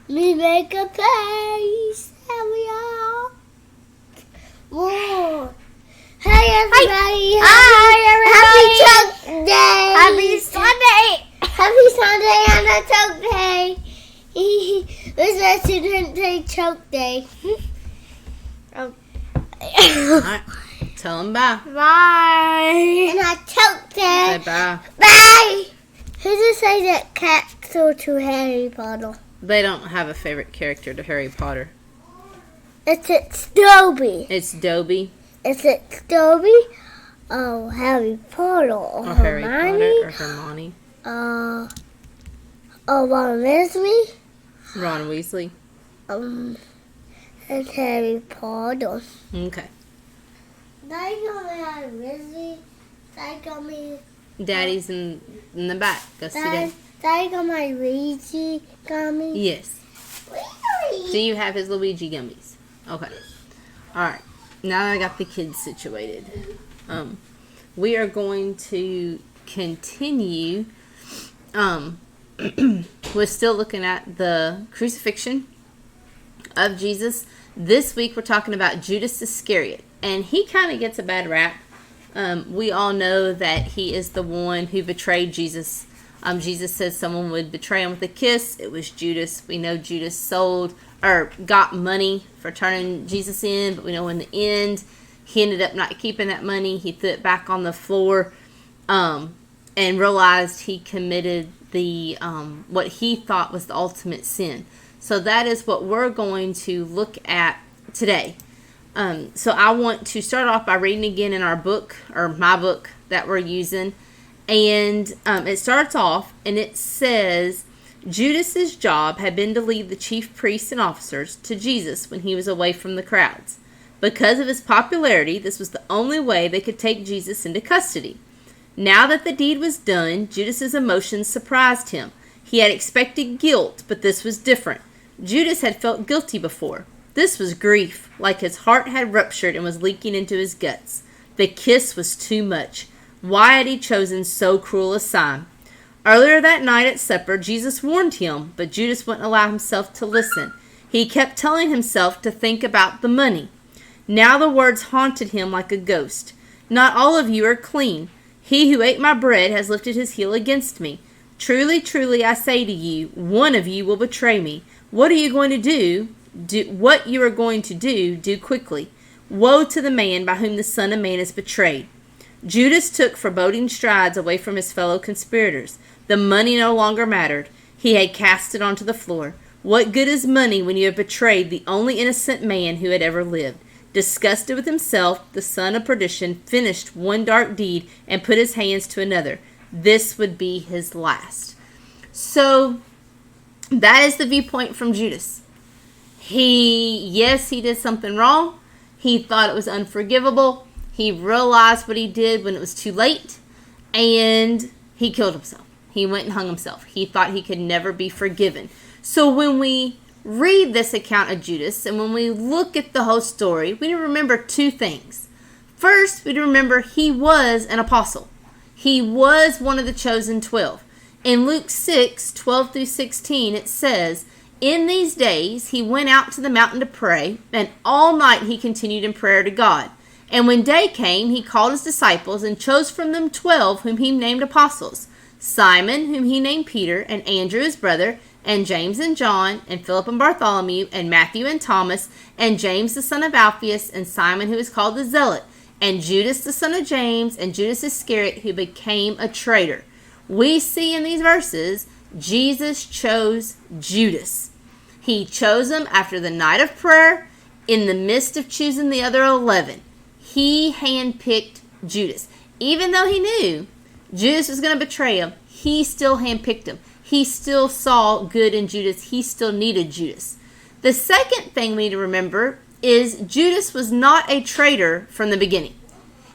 We make a face. Here we are. Whoa. Hey everybody. Hi everybody. Happy Sunday. Happy Sunday. Happy Sunday on a choke day. It's my student day choke day. Alright. Tell them bye. Bye. And I choked Say it. bye. Bye. Who just say that cat stole to Harry Potter? They don't have a favorite character to Harry Potter. It's Dobby. It's Dobby. Is it Dobby? Oh, Harry Potter. Or Harry Hermione? Potter or Hermione. Ron Weasley. Ron Weasley. It's Harry Potter. Okay. Daddy got me Harry Weasley. Daddy got me. Daddy's in the back. Go see Dad. Daddy got my Luigi gummy. Yes. Do you have his Luigi gummies? Okay. Alright. Now that I got the kids situated, we are going to continue. We're still looking at the crucifixion of Jesus. This week we're talking about Judas Iscariot, and he kind of gets a bad rap. We all know that he is the one who betrayed Jesus. Jesus said someone would betray him with a kiss. It was Judas. We know Judas got money for turning Jesus in, but we know in the end he ended up not keeping that money. He threw it back on the floor and realized he committed the what he thought was the ultimate sin. So that is what we're going to look at today. So I want to start off by reading again in our book, or my book that we're using. And it starts off and it says, Judas's job had been to lead the chief priests and officers to Jesus when he was away from the crowds. Because of his popularity, this was the only way they could take Jesus into custody. Now that the deed was done, Judas's emotions surprised him. He had expected guilt, but this was different. Judas had felt guilty before. This was grief, like his heart had ruptured and was leaking into his guts. The kiss was too much. Why had he chosen so cruel a sign? Earlier that night at supper, Jesus warned him, but Judas wouldn't allow himself to listen. He kept telling himself to think about the money. Now the words haunted him like a ghost. Not all of you are clean. He who ate my bread has lifted his heel against me. Truly, truly, I say to you, one of you will betray me. What are you going to do? What you are going to do quickly. Woe to the man by whom the Son of Man is betrayed. Judas took foreboding strides away from his fellow conspirators. The money no longer mattered. He had cast it onto the floor. What good is money when you have betrayed the only innocent man who had ever lived? Disgusted with himself, the son of perdition finished one dark deed and put his hands to another. This would be his last. So, that is the viewpoint from Judas. He did something wrong. He thought it was unforgivable. He realized what he did when it was too late, and he killed himself. He went and hung himself. He thought he could never be forgiven. So when we read this account of Judas, and when we look at the whole story, we need to remember two things. First, we need to remember he was an apostle. He was one of the chosen 12. In Luke 6:12-16, it says, in these days he went out to the mountain to pray, and all night he continued in prayer to God. And when day came, he called his disciples and chose from them 12 whom he named apostles. Simon, whom he named Peter, and Andrew his brother, and James and John, and Philip and Bartholomew, and Matthew and Thomas, and James the son of Alphaeus, and Simon who is called the Zealot, and Judas the son of James, and Judas Iscariot who became a traitor. We see in these verses, Jesus chose Judas. He chose him after the night of prayer, in the midst of choosing the other 11. He handpicked Judas. Even though he knew Judas was going to betray him, he still handpicked him. He still saw good in Judas. He still needed Judas. The second thing we need to remember is Judas was not a traitor from the beginning.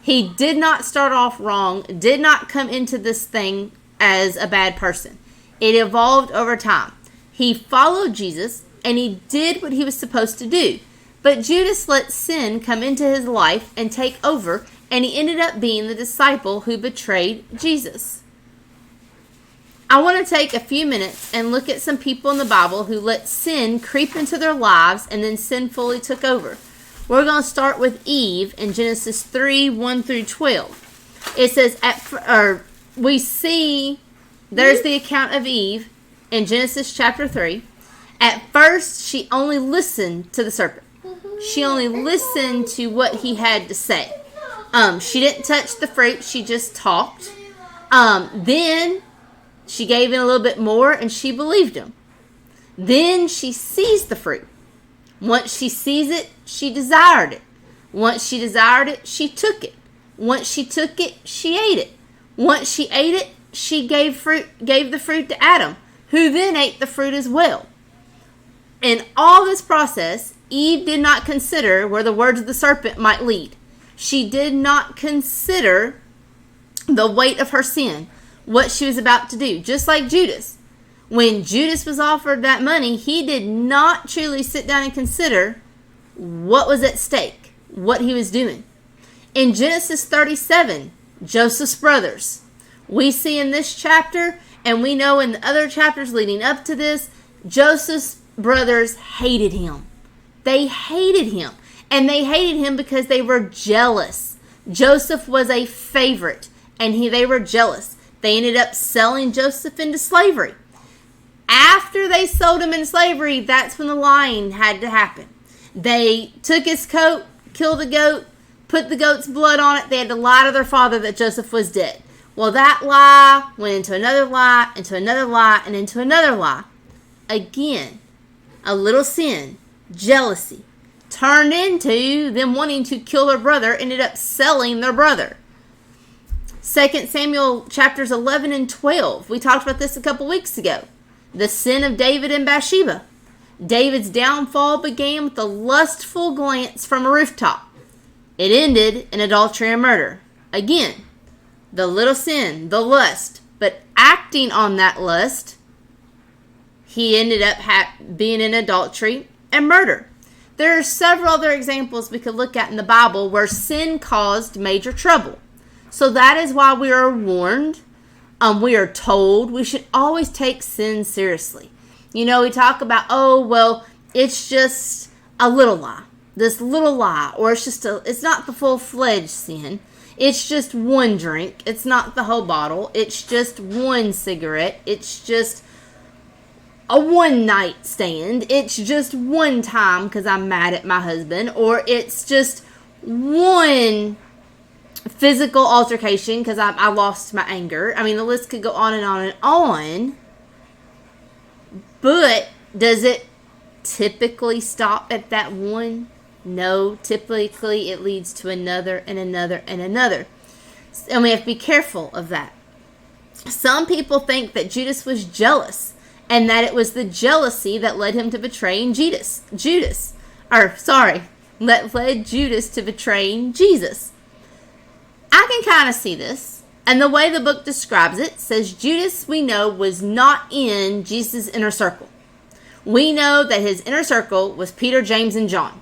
He did not start off wrong, did not come into this thing as a bad person. It evolved over time. He followed Jesus, and he did what he was supposed to do. But Judas let sin come into his life and take over, and he ended up being the disciple who betrayed Jesus. I want to take a few minutes and look at some people in the Bible who let sin creep into their lives and then sin fully took over. We're going to start with Eve in Genesis 3, 1 through 12. It says, we see, there's the account of Eve in Genesis chapter 3. At first, she only listened to the serpent. She only listened to what he had to say. She didn't touch the fruit. She just talked. Then she gave in a little bit more and she believed him. Then she sees the fruit. Once she sees it, she desired it. Once she desired it, she took it. Once she took it, she ate it. Once she ate it, she gave the fruit to Adam, who then ate the fruit as well. In all this process, Eve did not consider where the words of the serpent might lead. She did not consider the weight of her sin, what she was about to do. Just like Judas. When Judas was offered that money, he did not truly sit down and consider what was at stake, what he was doing. In Genesis 37, Joseph's brothers, we see in this chapter, and we know in the other chapters leading up to this, Joseph's brothers hated him. They hated him. And they hated him because they were jealous. Joseph was a favorite, and they were jealous. They ended up selling Joseph into slavery. After they sold him into slavery, that's when the lying had to happen. They took his coat, killed a goat, put the goat's blood on it. They had to lie to their father that Joseph was dead. Well, that lie went into another lie, into another lie, and into another lie. Again, a little sin, jealousy, turned into them wanting to kill their brother, ended up selling their brother. 2 Samuel chapters 11 and 12. We talked about this a couple weeks ago. The sin of David and Bathsheba. David's downfall began with a lustful glance from a rooftop. It ended in adultery and murder. Again, the little sin, the lust, but acting on that lust, he ended up being in adultery and murder. There are several other examples we could look at in the Bible where sin caused major trouble. So that is why we are warned, we are told we should always take sin seriously. You know, we talk about, it's just a little lie. This little lie, or it's not the full-fledged sin. It's just one drink. It's not the whole bottle. It's just one cigarette. It's just a one night stand. It's just one time because I'm mad at my husband. Or it's just one physical altercation because I lost my anger. I mean, the list could go on and on and on. But does it typically stop at that one? No, typically it leads to another and another and another. And we have to be careful of that. Some people think that Judas was jealous and that it was the jealousy that led him to betraying that led Judas to betraying Jesus. I can kind of see this. And the way the book describes it says Judas, we know, was not in Jesus' inner circle. We know that his inner circle was Peter, James, and John.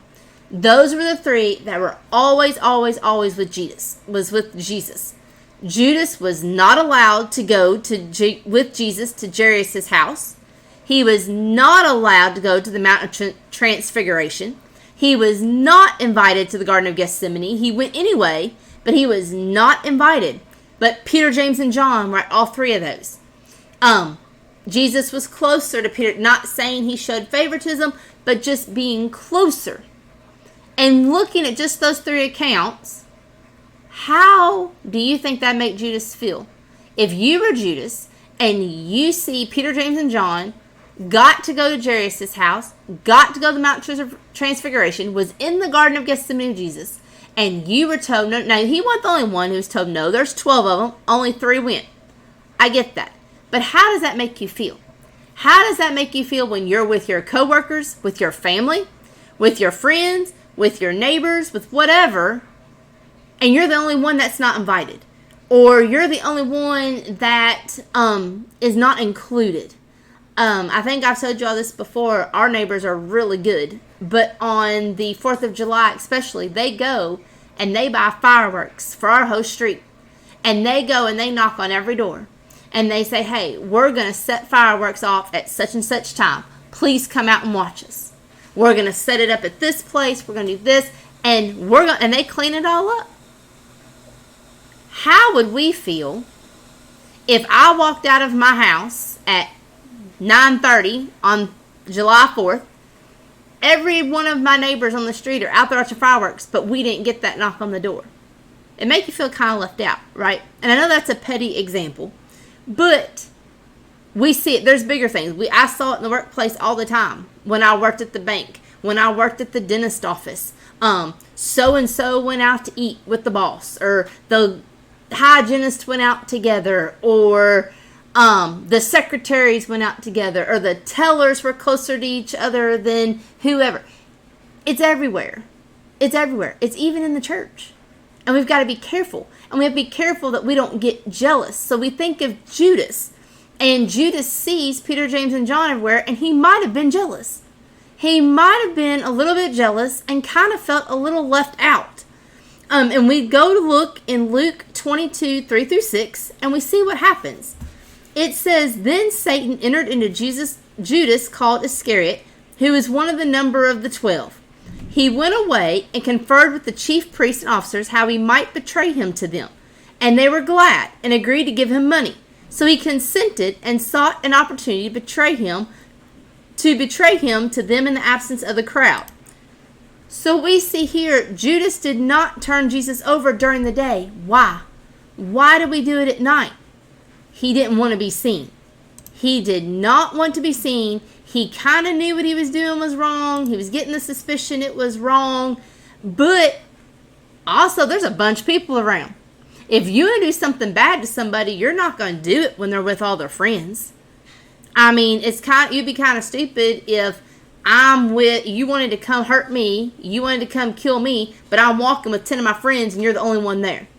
Those were the three that were always with Jesus. Judas was not allowed to go with Jesus to Jairus' house. He was not allowed to go to the Mount of Transfiguration. He was not invited to the Garden of Gethsemane. He went anyway, but he was not invited. But Peter, James, and John were at all three of those. Jesus was closer to Peter, not saying he showed favoritism, but just being closer. And looking at just those three accounts, how do you think that made Judas feel? If you were Judas and you see Peter, James, and John got to go to Jairus' house, got to go to the Mount Transfiguration, was in the Garden of Gethsemane with Jesus, and you were told no. Now, he wasn't the only one who was told no. There's 12 of them. Only 3 went. I get that. But how does that make you feel? How does that make you feel when you're with your coworkers, with your family, with your friends, with your neighbors, with whatever, and you're the only one that's not invited? Or you're the only one that is not included? I think I've told you all this before. Our neighbors are really good. But on the 4th of July especially, they go and they buy fireworks for our whole street. And they go and they knock on every door. and they say, hey, we're going to set fireworks off at such and such time. Please come out and watch us. We're going to set it up at this place. We're going to do this. And and they clean it all up. How would we feel if I walked out of my house at 9:30 on July 4th, every one of my neighbors on the street are out there watching fireworks, but we didn't get that knock on the door? It makes you feel kind of left out, right? And I know that's a petty example, but we see it. There's bigger things. I saw it in the workplace all the time. When I worked at the bank, when I worked at the dentist office, so-and-so went out to eat with the boss, or the hygienist went out together, or the secretaries went out together, or the tellers were closer to each other than whoever. It's everywhere. It's everywhere. It's even in the church. And we've got to be careful. And we have to be careful that we don't get jealous. So we think of Judas. And Judas sees Peter, James, and John everywhere, and he might have been jealous. He might have been a little bit jealous and kind of felt a little left out. And we go to look in Luke 22, 3-6, and we see what happens. It says, then Satan entered into Judas called Iscariot, who is one of the number of the 12. He went away and conferred with the chief priests and officers how he might betray him to them. And they were glad and agreed to give him money. So he consented and sought an opportunity to betray him to them in the absence of the crowd. So we see here, Judas did not turn Jesus over during the day. Why? Why did we do it at night? He didn't want to be seen. He did not want to be seen. He kind of knew what he was doing was wrong. He was getting the suspicion it was wrong. But also, there's a bunch of people around. If you want to do something bad to somebody, you're not going to do it when they're with all their friends. I mean, you'd be kind of stupid if you wanted to come hurt me, you wanted to come kill me, but I'm walking with 10 of my friends and you're the only one there.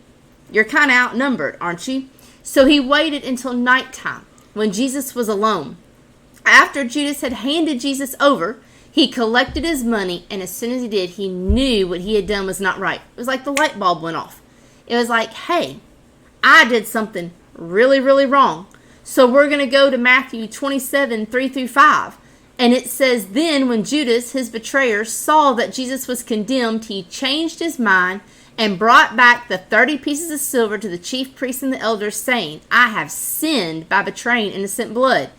You're kind of outnumbered, aren't you? So he waited until nighttime when Jesus was alone. After Judas had handed Jesus over, he collected his money, and as soon as he did, he knew what he had done was not right. It was like the light bulb went off. It was like, hey, I did something really, really wrong. So we're going to go to Matthew 27, 3-5. And it says, then when Judas, his betrayer, saw that Jesus was condemned, he changed his mind and brought back the 30 pieces of silver to the chief priests and the elders, saying, I have sinned by betraying innocent blood.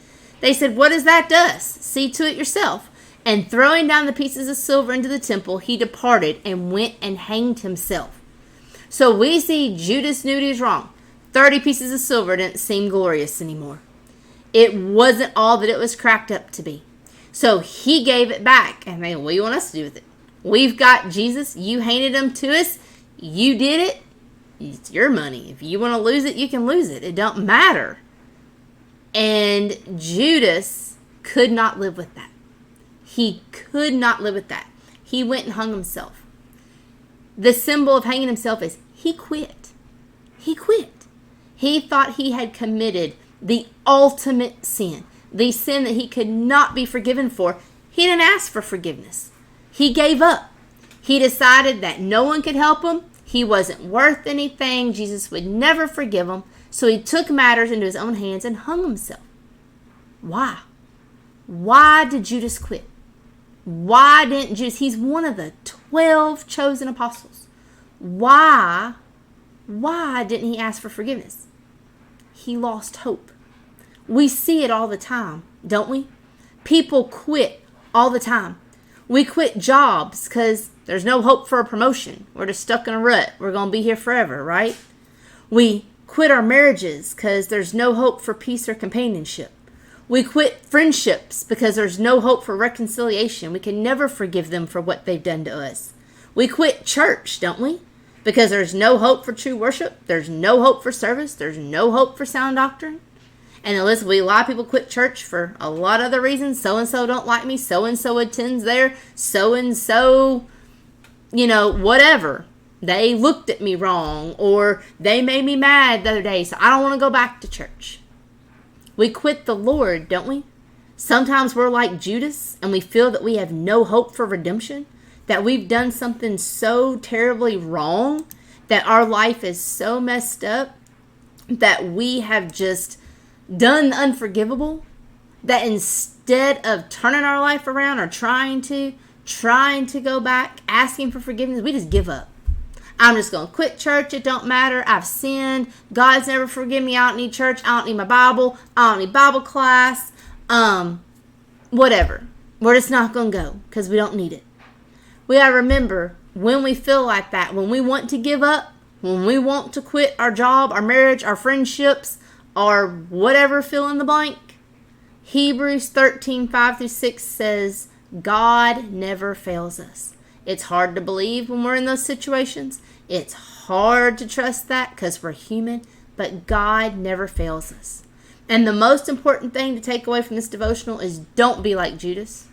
They said, what is that to us? See to it yourself. And throwing down the pieces of silver into the temple, he departed and went and hanged himself. So we see Judas knew he was wrong. 30 pieces of silver didn't seem glorious anymore. It wasn't all that it was cracked up to be. So he gave it back. And man, what do you want us to do with it? We've got Jesus. You handed him to us. You did it. It's your money. If you want to lose it, you can lose it. It don't matter. And Judas could not live with that. He could not live with that. He went and hung himself. The symbol of hanging himself is he quit. He quit. He thought he had committed the ultimate sin, the sin that he could not be forgiven for. He didn't ask for forgiveness. He gave up. He decided that no one could help him. He wasn't worth anything. Jesus would never forgive him. So he took matters into his own hands and hung himself. Why? Why did Judas quit? Why didn't Judas? He's one of the 12 chosen apostles. Why didn't he ask for forgiveness? He lost hope. We see it all the time, don't we? People quit all the time. We quit jobs because there's no hope for a promotion. We're just stuck in a rut. We're going to be here forever, right? We quit our marriages because there's no hope for peace or companionship. We quit friendships because there's no hope for reconciliation. We can never forgive them for what they've done to us. We quit church, don't we? Because there's no hope for true worship. There's no hope for service. There's no hope for sound doctrine. And listen, a lot of people quit church for a lot of other reasons. So-and-so don't like me. So-and-so attends there. So-and-so, whatever. They looked at me wrong, or they made me mad the other day, so I don't want to go back to church. We quit the Lord, don't we? Sometimes we're like Judas, and we feel that we have no hope for redemption, that we've done something so terribly wrong, that our life is so messed up, that we have just done the unforgivable, that instead of turning our life around or trying to go back, asking for forgiveness, we just give up. I'm just going to quit church. It don't matter. I've sinned. God's never forgiven me. I don't need church. I don't need my Bible. I don't need Bible class. Whatever. We're just not going to go because we don't need it. We got to remember, when we feel like that, when we want to give up, when we want to quit our job, our marriage, our friendships, or whatever, fill in the blank, Hebrews 13:5-6 says, God never fails us. It's hard to believe when we're in those situations. It's hard to trust that because we're human, but God never fails us. And the most important thing to take away from this devotional is don't be like Judas.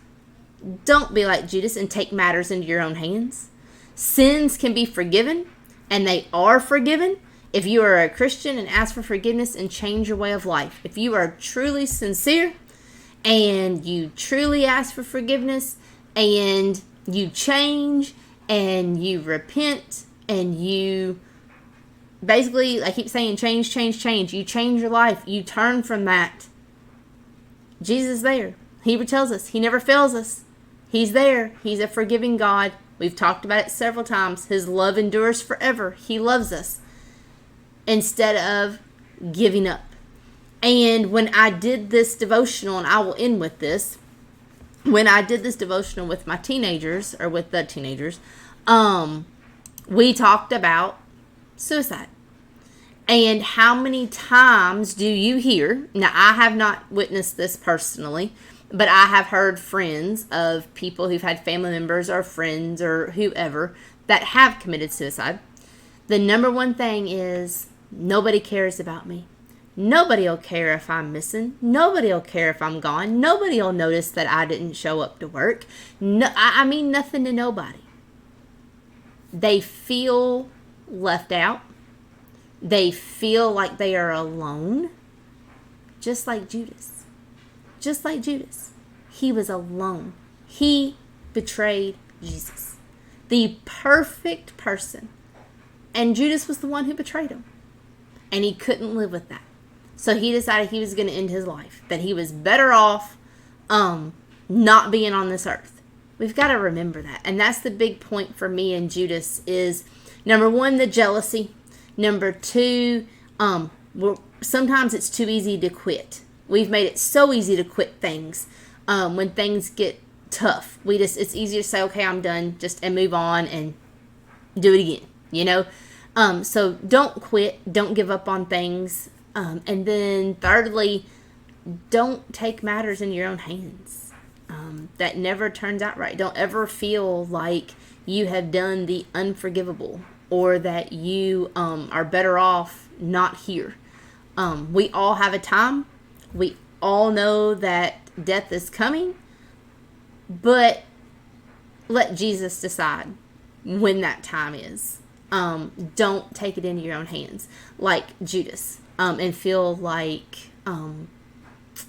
Don't be like Judas and take matters into your own hands. Sins can be forgiven, and they are forgiven if you are a Christian and ask for forgiveness and change your way of life. If you are truly sincere and you truly ask for forgiveness and you change and you repent and you basically, I keep saying change. You change your life. You turn from that. Jesus is there. Hebrew tells us he never fails us. He's there. He's a forgiving God. We've talked about it several times. His love endures forever. He loves us instead of giving up. And when I did this devotional, and I will end with this, when I did this devotional with my teenagers, or with the teenagers, we talked about suicide. And how many times do you hear, now I have not witnessed this personally, but I have heard friends of people who've had family members or friends or whoever that have committed suicide. The number one thing is, nobody cares about me. Nobody will care if I'm missing. Nobody will care if I'm gone. Nobody will notice that I didn't show up to work. No, I mean nothing to nobody. They feel left out. They feel like they are alone. Just like Judas. Just like Judas. He was alone. He betrayed Jesus. The perfect person. And Judas was the one who betrayed him. And he couldn't live with that. So he decided he was going to end his life. That he was better off not being on this earth. We've got to remember that. And that's the big point for me and Judas is, number one, the jealousy. Number two, sometimes it's too easy to quit. We've made it so easy to quit things when things get tough. It's easier to say, okay, I'm done, and move on and do it again, So don't quit. Don't give up on things. And then thirdly, don't take matters in your own hands. That never turns out right. Don't ever feel like you have done the unforgivable or that you are better off not here. We all have a time. We all know that death is coming, but let Jesus decide when that time is. Don't take it into your own hands like Judas and feel like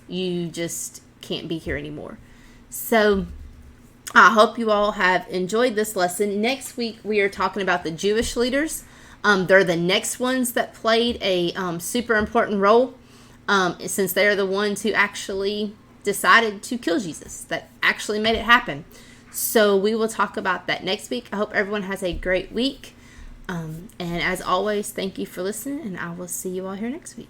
you just can't be here anymore. So I hope you all have enjoyed this lesson. Next week we are talking about the Jewish leaders. They're the next ones that played a super important role since they're the ones who actually decided to kill Jesus, that actually made it happen. So we will talk about that next week. I hope everyone has a great week. And as always, thank you for listening, and I will see you all here next week.